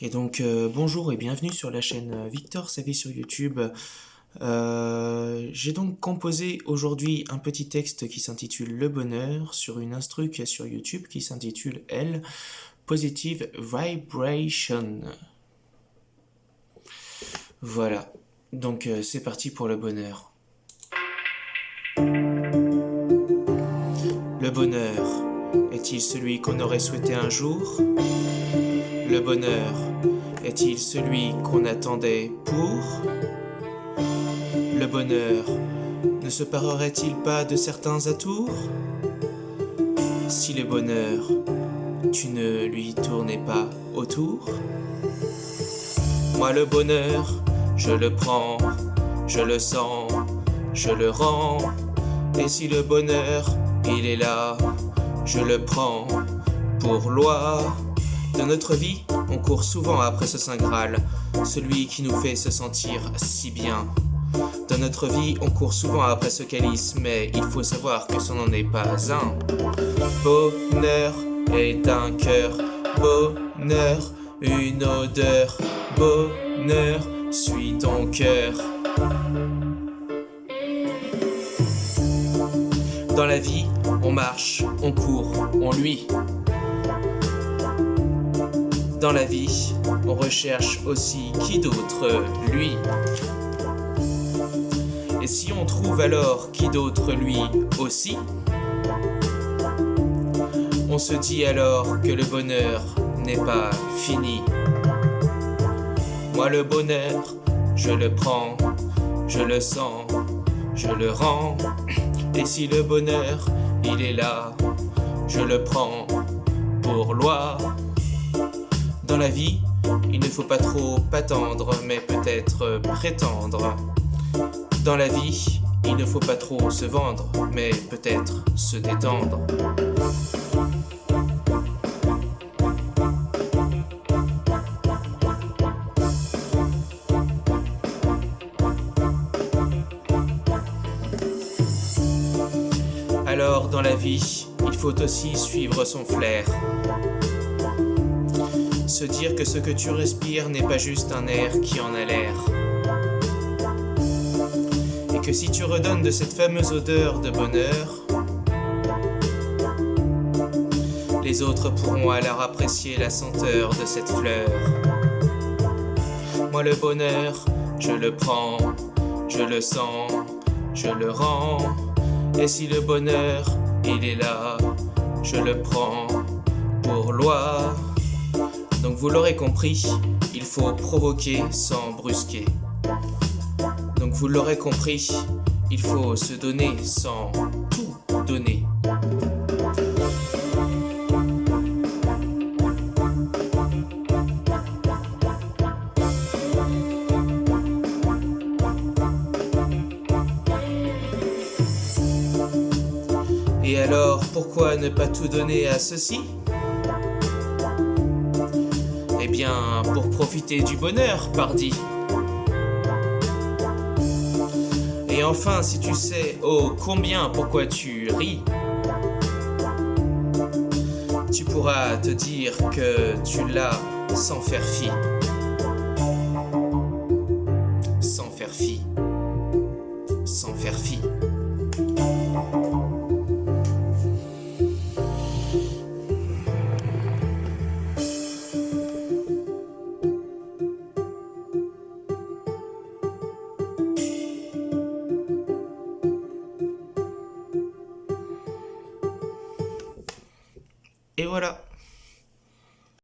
Et donc, bonjour et bienvenue sur la chaîne Victor Savy sur YouTube. J'ai donc composé aujourd'hui un petit texte qui s'intitule Le bonheur sur une instru qu'il y a sur YouTube qui s'intitule elle, Positive Vibration. Voilà, donc c'est parti pour le bonheur. Le bonheur est-il celui qu'on aurait souhaité un jour? Le bonheur est-il celui qu'on attendait pour? Le bonheur ne se parerait-il pas de certains atours? Si le bonheur, tu ne lui tournais pas autour? Moi le bonheur, je le prends, je le sens, je le rends. Et si le bonheur, il est là, je le prends pour loi. Dans notre vie, on court souvent après ce Saint Graal, celui qui nous fait se sentir si bien. Dans notre vie, on court souvent après ce calice, mais il faut savoir que ce n'en est pas un. Bonheur est un cœur, bonheur, une odeur, bonheur, suis ton cœur. Dans la vie, on marche, on court, on luit. Dans la vie, on recherche aussi qui d'autre, lui. Et si on trouve alors qui d'autre, lui aussi, on se dit alors que le bonheur n'est pas fini. Moi le bonheur, je le prends, je le sens, je le rends. Et si le bonheur, il est là, je le prends pour loi. Dans la vie, il ne faut pas trop attendre, mais peut-être prétendre. Dans la vie, il ne faut pas trop se vendre, mais peut-être se détendre. Alors, dans la vie, il faut aussi suivre son flair. Se dire que ce que tu respires n'est pas juste un air qui en a l'air. Et que si tu redonnes de cette fameuse odeur de bonheur, les autres pourront alors apprécier la senteur de cette fleur. Moi le bonheur, je le prends, je le sens, je le rends. Et si le bonheur, il est là, je le prends pour loi. Donc vous l'aurez compris, il faut provoquer sans brusquer. Donc vous l'aurez compris, il faut se donner sans tout donner. Et alors, pourquoi ne pas tout donner à ceci? Eh bien, pour profiter du bonheur, pardi. Et enfin, si tu sais, oh combien, pourquoi tu ris, tu pourras te dire que tu l'as sans faire fi. Sans faire fi. Sans faire fi. Et voilà.